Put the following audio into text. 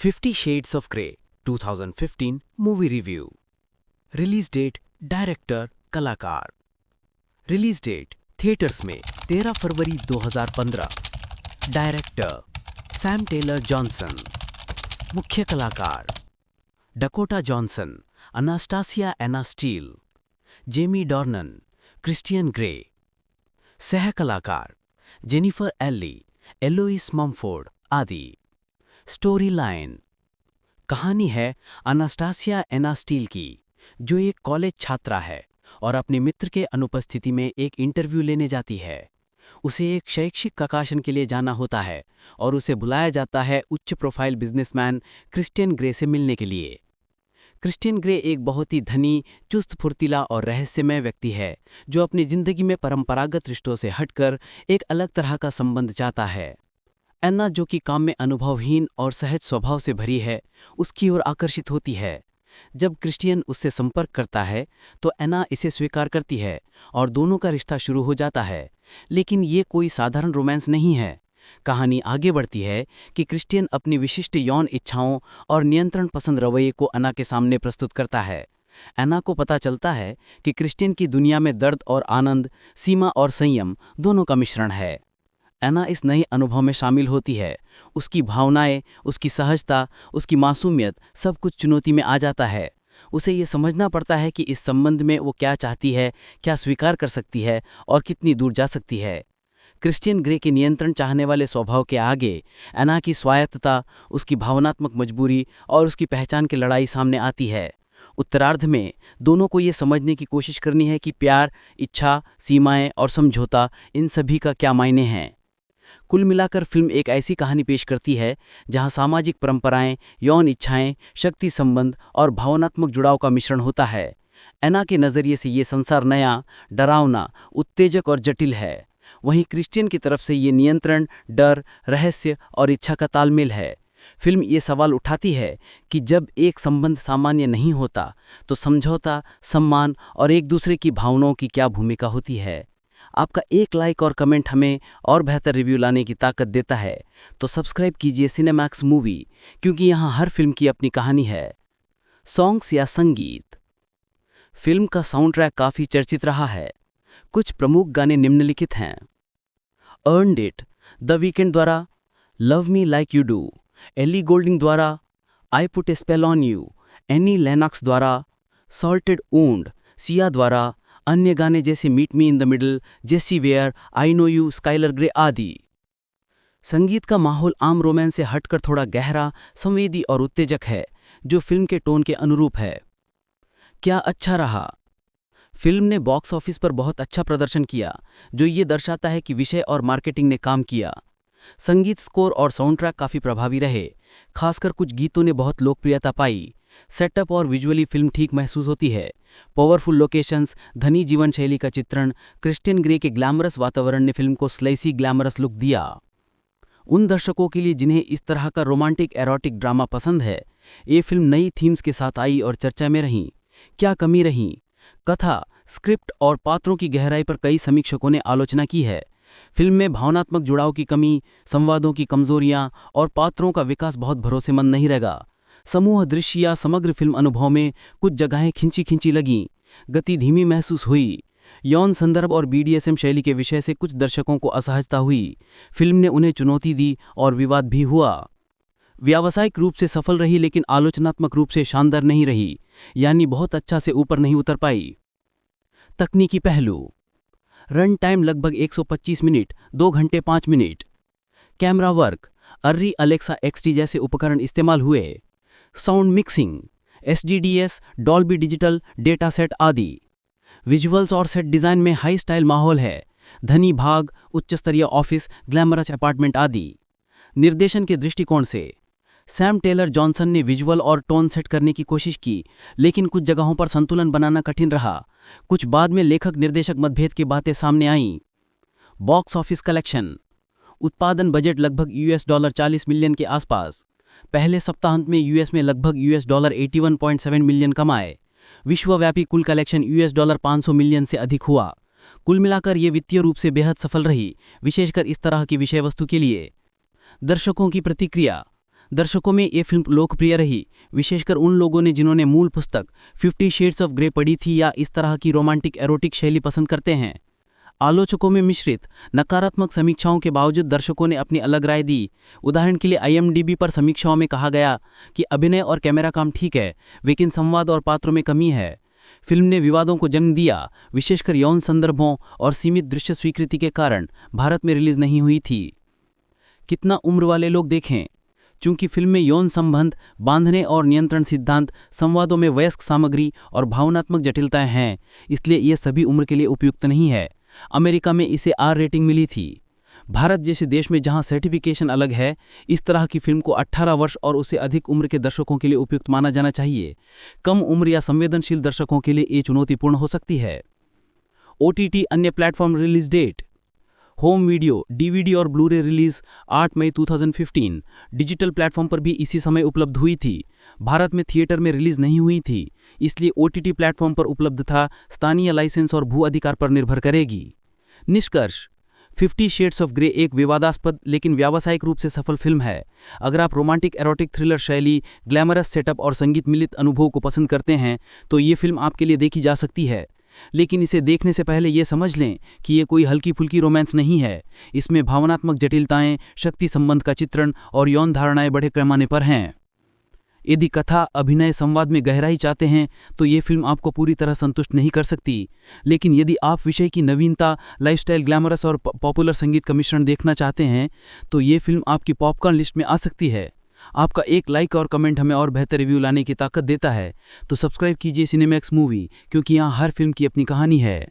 50 Shades of Grey 2015 movie review. Release date, director, कलाकार। Release date theatres में 13 फरवरी 2015। Director Sam Taylor Johnson. मुख्य कलाकार Dakota Johnson, Anastasia Ana Steele, Jamie Dornan, Christian Grey. सह कलाकार Jennifer Ehle, Eloise Mumford आदि। Story line. कहानी है अनास्टासिया एना स्टील की, जो एक कॉलेज छात्रा है और अपने मित्र के अनुपस्थिति में एक इंटरव्यू लेने जाती है। उसे एक शैक्षिक प्रकाशन के लिए जाना होता है और उसे बुलाया जाता है उच्च प्रोफाइल बिजनेसमैन क्रिस्टियन ग्रे से मिलने के लिए। क्रिस्टियन ग्रे एक बहुत ही धनी, चुस्त फुर्तीला और रहस्यमय व्यक्ति है, जो अपनी जिंदगी में परंपरागत रिश्तों से हटकर एक अलग तरह का संबंध चाहता है। एना, जो कि काम में अनुभवहीन और सहज स्वभाव से भरी है, उसकी ओर आकर्षित होती है। जब क्रिस्टियन उससे संपर्क करता है तो एना इसे स्वीकार करती है और दोनों का रिश्ता शुरू हो जाता है। लेकिन ये कोई साधारण रोमांस नहीं है। कहानी आगे बढ़ती है कि क्रिस्टियन अपनी विशिष्ट यौन इच्छाओं और नियंत्रण पसंद रवैये को एना के सामने प्रस्तुत करता है। एना को पता चलता है कि क्रिस्टियन की दुनिया में दर्द और आनंद, सीमा और संयम दोनों का मिश्रण है। एना इस नए अनुभव में शामिल होती है। उसकी भावनाएं, उसकी सहजता, उसकी मासूमियत, सब कुछ चुनौती में आ जाता है। उसे ये समझना पड़ता है कि इस संबंध में वो क्या चाहती है, क्या स्वीकार कर सकती है और कितनी दूर जा सकती है। क्रिस्टियन ग्रे के नियंत्रण चाहने वाले स्वभाव के आगे एना की स्वायत्तता, उसकी भावनात्मक मजबूरी और उसकी पहचान की लड़ाई सामने आती है। उत्तरार्ध में दोनों को ये समझने की कोशिश करनी है कि प्यार, इच्छा, सीमाएं और समझौता, इन सभी का क्या मायने हैं। कुल मिलाकर फिल्म एक ऐसी कहानी पेश करती है जहां सामाजिक परंपराएं, यौन इच्छाएं, शक्ति संबंध और भावनात्मक जुड़ाव का मिश्रण होता है। एना के नज़रिए से ये संसार नया, डरावना, उत्तेजक और जटिल है। वहीं क्रिस्टियन की तरफ से ये नियंत्रण, डर, रहस्य और इच्छा का तालमेल है। फिल्म ये सवाल उठाती है कि जब एक संबंध सामान्य नहीं होता तो समझौता, सम्मान और एक दूसरे की भावनाओं की क्या भूमिका होती है। आपका एक लाइक और कमेंट हमें और बेहतर रिव्यू लाने की ताकत देता है, तो सब्सक्राइब कीजिए सिनेमैक्स मूवी, क्योंकि यहाँ हर फिल्म की अपनी कहानी है। सॉन्ग्स या संगीत। फिल्म का साउंड ट्रैक काफ़ी चर्चित रहा है। कुछ प्रमुख गाने निम्नलिखित हैं। अर्न्ड इट, द वीकेंड द्वारा love me like you do, Ellie Goulding द्वारा I put a spell on you, Annie Lennox द्वारा सॉल्टेड वुंड, सिया द्वारा अन्य गाने जैसे meet me in the middle, Jessie Ware, I know you, Skylar Grey आदि। संगीत का माहौल आम रोमांस से हटकर थोड़ा गहरा, संवेदी और उत्तेजक है, जो फिल्म के टोन के अनुरूप है। क्या अच्छा रहा। फिल्म ने बॉक्स ऑफिस पर बहुत अच्छा प्रदर्शन किया, जो ये दर्शाता है कि विषय और मार्केटिंग ने काम किया। संगीत, स्कोर और साउंड ट्रैक काफ़ी प्रभावी रहे, खासकर कुछ गीतों ने बहुत लोकप्रियता पाई। सेटअप और विजुअली फिल्म ठीक महसूस होती है। पावरफुल लोकेशंस, धनी जीवन शैली का चित्रण, क्रिस्टियन ग्रे के ग्लैमरस वातावरण ने फिल्म को स्लाइसी ग्लैमरस लुक दिया। उन दर्शकों के लिए जिन्हें इस तरह का रोमांटिक एरोटिक ड्रामा पसंद है, ये फिल्म नई थीम्स के साथ आई और चर्चा में रही। क्या कमी रही। कथा, स्क्रिप्ट और पात्रों की गहराई पर कई समीक्षकों ने आलोचना की है। फिल्म में भावनात्मक जुड़ाव की कमी, संवादों की कमजोरियां और पात्रों का विकास बहुत भरोसेमंद नहीं लगा। समूह दृश्य या समग्र फिल्म अनुभव में कुछ जगहें खिंची खिंची लगीं, गति धीमी महसूस हुई। यौन संदर्भ और बीडीएसएम शैली के विषय से कुछ दर्शकों को असहजता हुई। फिल्म ने उन्हें चुनौती दी और विवाद भी हुआ। व्यावसायिक रूप से सफल रही, लेकिन आलोचनात्मक रूप से शानदार नहीं रही, यानी बहुत अच्छा से ऊपर नहीं उतर पाई। तकनीकी पहलू। रन टाइम लगभग 125 मिनट, 2 घंटे 5 minute. Camera work, Arri, Alexa XT जैसे उपकरण इस्तेमाल हुए। Sound mixing, SDDS, Dolby digital, data set आदि। विजुअल्स और सेट डिज़ाइन में हाई स्टाइल माहौल है, धनी भाग, उच्च स्तरीय ऑफिस, ग्लैमरस अपार्टमेंट आदि। निर्देशन के दृष्टिकोण से सैम टेलर जॉनसन ने विजुअल और टोन सेट करने की कोशिश की, लेकिन कुछ जगहों पर संतुलन बनाना कठिन रहा। कुछ बाद में लेखक निर्देशक मतभेद की बातें सामने आईं। Box office collection. उत्पादन बजट लगभग $40 मिलियन के आसपास। पहले सप्ताहांत में यूएस में लगभग $81.7 मिलियन कमाए। विश्वव्यापी कुल कलेक्शन $500 मिलियन से अधिक हुआ। कुल मिलाकर ये वित्तीय रूप से बेहद सफल रही, विशेषकर इस तरह की विषय वस्तु के लिए। दर्शकों की प्रतिक्रिया। दर्शकों में ये फिल्म लोकप्रिय रही, विशेषकर उन लोगों ने जिन्होंने मूल पुस्तक 50 शेड्स ऑफ ग्रे पढ़ी थी या इस तरह की रोमांटिक एरोटिक शैली पसंद करते हैं। आलोचकों में मिश्रित नकारात्मक समीक्षाओं के बावजूद दर्शकों ने अपनी अलग राय दी। उदाहरण के लिए IMDb पर समीक्षाओं में कहा गया कि अभिनय और कैमरा काम ठीक है, लेकिन संवाद और पात्रों में कमी है। फिल्म ने विवादों को जन्म दिया, विशेषकर यौन संदर्भों और सीमित दृश्य स्वीकृति के कारण भारत में रिलीज नहीं हुई थी। कितना उम्र वाले लोग देखें? चूंकि फिल्म में यौन संबंध, बांधने और नियंत्रण सिद्धांत, संवादों में वयस्क सामग्री और भावनात्मक जटिलताएं हैं, इसलिए यह सभी उम्र के लिए उपयुक्त नहीं है। अमेरिका में इसे R रेटिंग मिली थी। भारत जैसे देश में जहां सर्टिफिकेशन अलग है, इस तरह की फिल्म को 18 वर्ष और उससे अधिक उम्र के दर्शकों के लिए उपयुक्त माना जाना चाहिए। कम उम्र या संवेदनशील दर्शकों के लिए ये चुनौतीपूर्ण हो सकती है। OTT अन्य platform release date. Home video, DVD और ब्लूरे रिलीज 8 मई 2015। डिजिटल प्लेटफॉर्म पर भी इसी समय उपलब्ध हुई थी। भारत में थिएटर में रिलीज नहीं हुई थी, इसलिए OTT प्लेटफॉर्म पर उपलब्ध था। स्थानीय लाइसेंस और भू अधिकार पर निर्भर करेगी। निष्कर्ष: 50 शेड्स ऑफ ग्रे एक विवादास्पद लेकिन व्यावसायिक रूप से सफल फिल्म है। अगर आप रोमांटिक एरोटिक थ्रिलर शैली, ग्लैमरस सेटअप और संगीत मिलित अनुभव को पसंद करते हैं तो ये फिल्म आपके लिए देखी जा सकती है। लेकिन इसे देखने से पहले ये समझ लें कि ये कोई हल्की फुल्की रोमांस नहीं है। इसमें भावनात्मक जटिलताएं, शक्ति संबंध का चित्रण और यौन धारणाएं बड़े पैमाने पर हैं। यदि कथा, अभिनय, संवाद में गहराई चाहते हैं तो ये फिल्म आपको पूरी तरह संतुष्ट नहीं कर सकती। लेकिन यदि आप विषय की नवीनता, लाइफस्टाइल, ग्लैमरस और पॉपुलर संगीत का मिश्रण देखना चाहते हैं तो ये फिल्म आपकी पॉपकॉर्न लिस्ट में आ सकती है। आपका एक लाइक और कमेंट हमें और बेहतर रिव्यू लाने की ताकत देता है। तो सब्सक्राइब कीजिए सिनेमैक्स मूवी, क्योंकि यहाँ हर फिल्म की अपनी कहानी है।